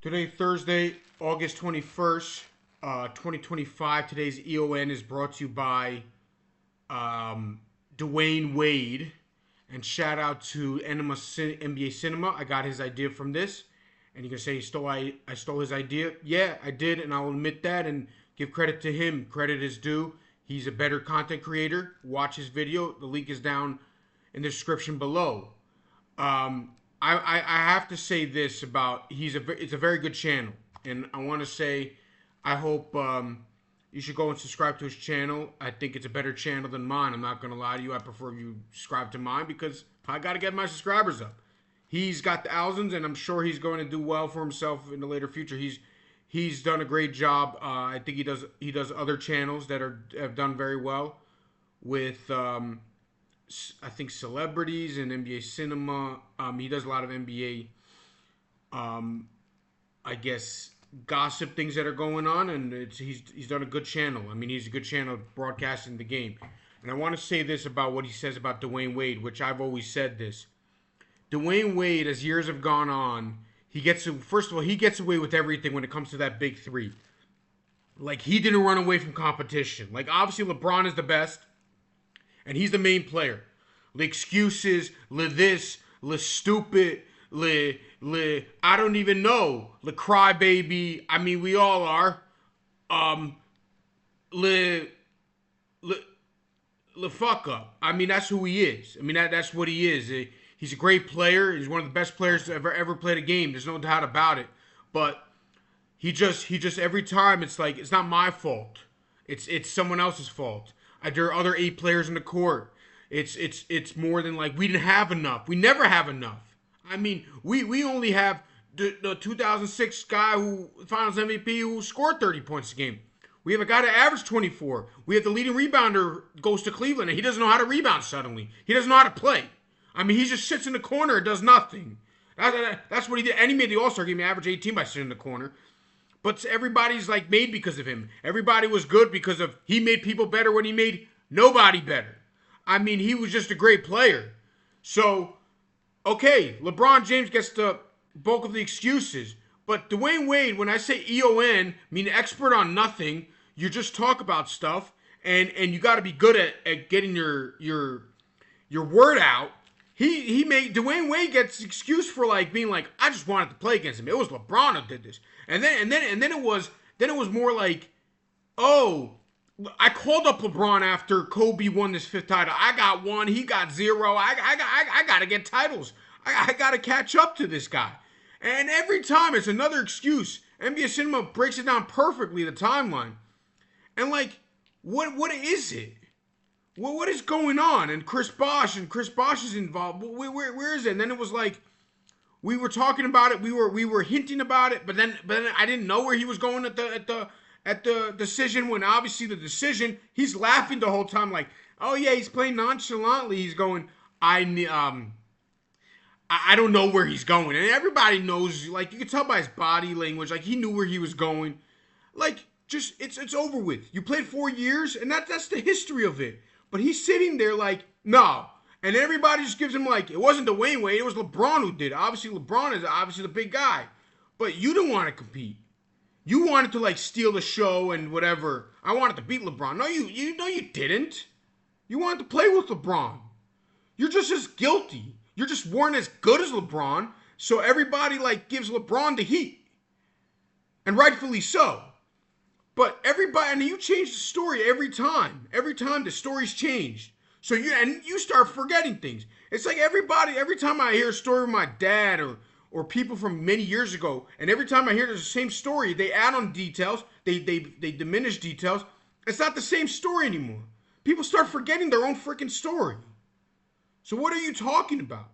Today, Thursday, August 21st, 2025. Today's EON is brought to you by Dwayne Wade. And shout out to NBA Cinema. I got his idea from this. And you can say I stole his idea. Yeah, I did, and I'll admit that and give credit to him. Credit is due. He's a better content creator. Watch his video. The link is down in the description below. I have to say this about it's a very good channel, and I want to say I hope you should go and subscribe to his channel. I think it's a better channel than mine. I'm not gonna lie to you. I prefer you subscribe to mine because I got to get my subscribers up. He's got thousands, and I'm sure he's going to do well for himself in the later future. He's done a great job. I think he does other channels that have done very well with I think celebrities and NBA Cinema. He does a lot of NBA, I guess, gossip things that are going on, and he's done a good channel. I mean, he's a good channel broadcasting the game. And I want to say this about what he says about Dwayne Wade, which I've always said this. Dwayne Wade, as years have gone on, first of all, he gets away with everything when it comes to that big three. Like, he didn't run away from competition. Like, obviously, LeBron is the best, and he's the main player. The excuses, this, stupid, I don't even know, crybaby. I mean, we all are. Le, fuck up. I mean, that's who he is. I mean, that's what he is. He's a great player. He's one of the best players to ever played a game. There's no doubt about it. But he just every time it's like it's not my fault. It's someone else's fault. There are other 8 players in the court. It's more than like we didn't have enough. We never have enough. I mean, we only have the 2006 guy who Finals MVP who scored 30 points a game. We have a guy that averaged 24. We have the leading rebounder goes to Cleveland and he doesn't know how to rebound suddenly. He doesn't know how to play. I mean, he just sits in the corner and does nothing. That's what he did. And he made the All-Star game, average 18 by sitting in the corner. But everybody's like made because of him. Everybody was good because of he made people better when he made nobody better. I mean, he was just a great player. So, okay, LeBron James gets the bulk of the excuses. But Dwayne Wade, when I say EON, mean expert on nothing, you just talk about stuff, and you got to be good at getting your word out. Dwayne Wade gets excuse for like being like, I just wanted to play against him. It was LeBron who did this, and then it was more like, oh, I called up LeBron after Kobe won this 5th title. I got 1, he got 0. I got to get titles. I got to catch up to this guy. And every time it's another excuse. NBA Cinema breaks it down perfectly, the timeline. And like, what is it? What is going on? And Chris Bosh is involved. Where is it? And then it was like, we were talking about it. We were hinting about it, but then I didn't know where he was going at the decision, when obviously the decision, he's laughing the whole time like, oh yeah, he's playing nonchalantly. He's going, I don't know where he's going. And everybody knows, like, you can tell by his body language, like, he knew where he was going. Like, just, it's over with. You played 4 years, and that's the history of it. But he's sitting there like, no. And everybody just gives him like, it wasn't Dwayne Wade, it was LeBron who did it. Obviously, LeBron is obviously the big guy. But you didn't want to compete. You wanted to like steal the show and whatever. I wanted to beat LeBron. No, you didn't. You wanted to play with LeBron. You're just as guilty. You just weren't as good as LeBron. So everybody like gives LeBron the heat. And rightfully so. But everybody, and you change the story every time. Every time the story's changed. So you start forgetting things. It's like every time I hear a story of my dad or people from many years ago, and every time I hear there's the same story, they add on details, they diminish details. It's not the same story anymore. People start forgetting their own freaking story. So what are you talking about?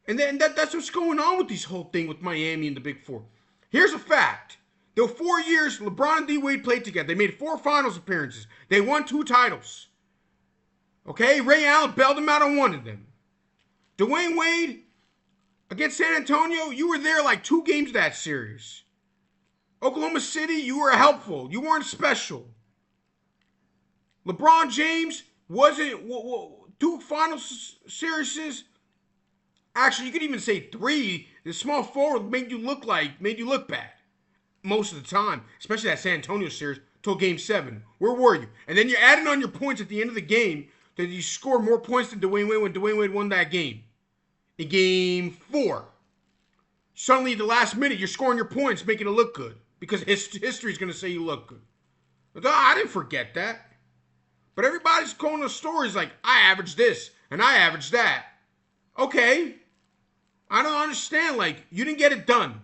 And then that's what's going on with this whole thing with Miami and the Big Four. Here's a fact. There were 4 years LeBron and D. Wade played together. They made 4 finals appearances. They won 2 titles. Okay? Ray Allen bailed them out on one of them. Dwayne Wade, against San Antonio, you were there like 2 games of that series. Oklahoma City, you were helpful. You weren't special. LeBron James wasn't 2 final series. Actually, you could even say 3. The small forward made you look bad most of the time, especially that San Antonio series till Game 7. Where were you? And then you're adding on your points at the end of the game that you score more points than Dwayne Wade when Dwayne Wade won that game. In Game 4, suddenly at the last minute, you're scoring your points, making it look good because history's going to say you look good. But I didn't forget that. But everybody's calling the stories like, I averaged this and I averaged that. Okay. I don't understand. Like, you didn't get it done.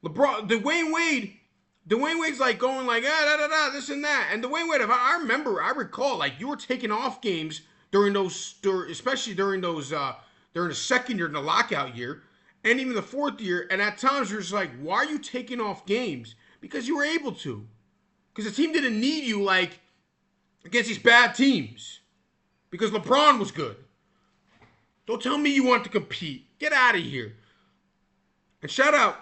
Dwayne Wade's like going like, this and that. And Dwayne Wade, I recall, like, you were taking off games during especially during the second year, in the lockout year, and even the fourth year. And at times you're just like, why are you taking off games? Because you were able to. Because the team didn't need you, like, against these bad teams. Because LeBron was good. Don't tell me you want to compete. Get out of here. And shout out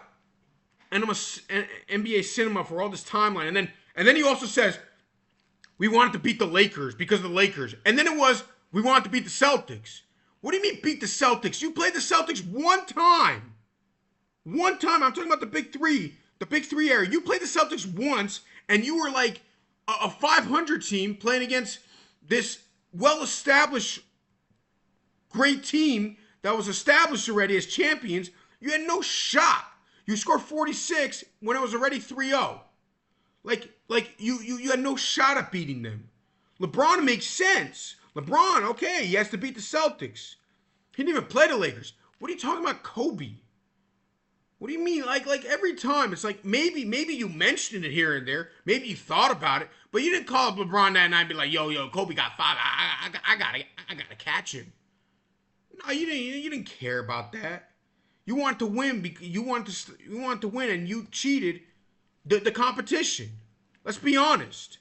NBA Cinema for all this timeline. And then he also says, we wanted to beat the Lakers because of the Lakers. And then it was, we wanted to beat the Celtics. What do you mean beat the Celtics? You played the Celtics one time. One time. I'm talking about the Big Three. The Big Three era. You played the Celtics once, and you were like a 500 team playing against this well-established great team that was established already as champions. You had no shot. You scored 46 when it was already 3-0. Like you had no shot at beating them. LeBron makes sense. LeBron, okay, he has to beat the Celtics. He didn't even play the Lakers. What are you talking about, Kobe? What do you mean? Like every time, it's like maybe you mentioned it here and there. Maybe you thought about it, but you didn't call up LeBron that night and be like, yo, Kobe got 5. I gotta catch him. No, you didn't care about that. You want to win because you want to win, and you cheated the competition. Let's be honest.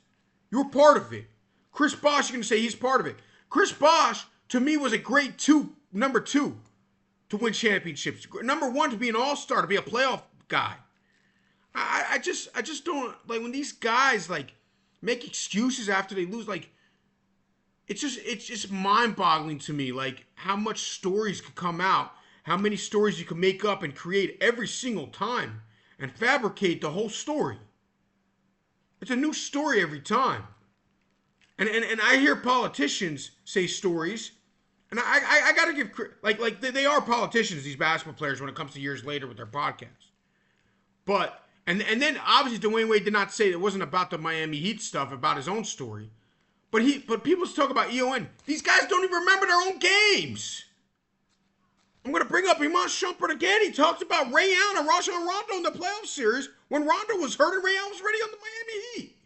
You were part of it. Chris Bosh, you're gonna say he's part of it. Chris Bosh, to me, was a great number 2 to win championships. Number 1 to be an all-star, to be a playoff guy. I just don't like when these guys like make excuses after they lose. Like, it's just mind-boggling to me, like how much stories could come out, how many stories you can make up and create every single time and fabricate the whole story. It's a new story every time. And I hear politicians say stories, and I gotta give like they are politicians, these basketball players, when it comes to years later with their podcasts. But and then obviously Dwayne Wade did not say it wasn't about the Miami Heat stuff, about his own story. But people talk about EON. These guys don't even remember their own games. I'm going to bring up Iman Shumpert again. He talked about Ray Allen and Rajon Rondo in the playoff series when Rondo was hurt and Ray Allen was already on the Miami Heat.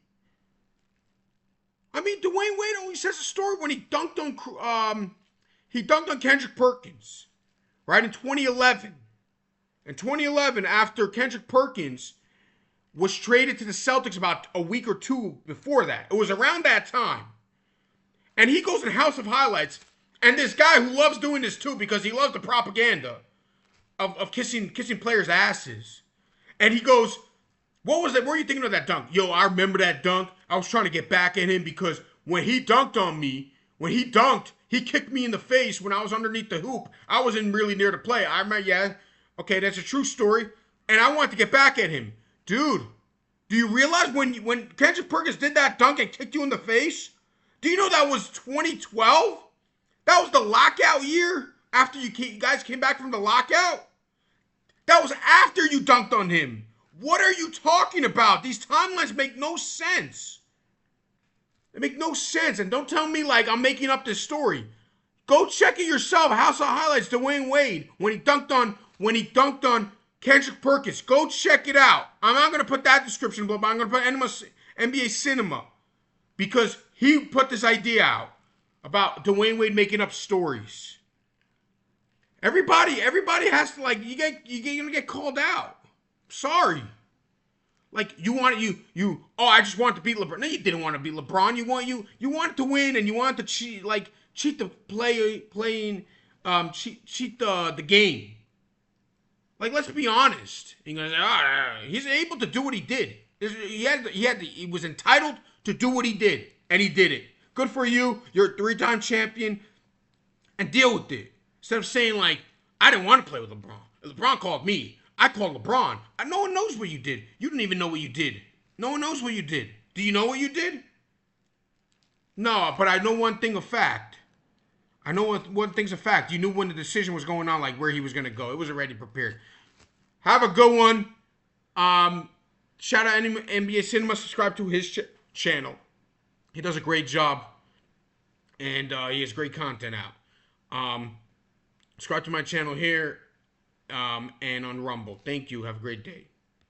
I mean, Dwayne Wade always has a story when he dunked on Kendrick Perkins, right, in 2011. In 2011, after Kendrick Perkins was traded to the Celtics about a week or two before that. It was around that time. And he goes in House of Highlights, and this guy who loves doing this too because he loves the propaganda of kissing players' asses. And he goes, what was that? What were you thinking of that dunk? Yo, I remember that dunk. I was trying to get back at him because when he dunked on me, he kicked me in the face when I was underneath the hoop. I wasn't really near the play. I remember, yeah, okay, that's a true story. And I wanted to get back at him. Dude, do you realize when Kendrick Perkins did that dunk and kicked you in the face? Do you know that was 2012? That was the lockout year after you guys came back from the lockout? That was after you dunked on him. What are you talking about? These timelines make no sense. They make no sense. And don't tell me like I'm making up this story. Go check it yourself. House of Highlights, Dwayne Wade, when he dunked on Kendrick Perkins. Go check it out. I'm not going to put that description below, but I'm going to put NBA Cinema because he put this idea out about Dwayne Wade making up stories. Everybody has to, like, you're going to get called out. Sorry. Like, I just wanted to beat LeBron. No, you didn't want to beat LeBron. You wanted to win, and you wanted to cheat the game. Like, let's be honest. You're gonna say, he's able to do what he did. He was entitled to do what he did, and he did it. Good for you. You're a 3-time champion, and deal with it. Instead of saying like, I didn't want to play with LeBron. LeBron called me. I called LeBron. No one knows what you did. You didn't even know what you did. No one knows what you did. Do you know what you did? No, but I know one thing of fact. I know one thing's a fact. You knew when the decision was going on, like where he was going to go. It was already prepared. Have a good one. Shout out NBA Cinema. Subscribe to his channel. He does a great job. And he has great content out. Subscribe to my channel here and on Rumble. Thank you. Have a great day.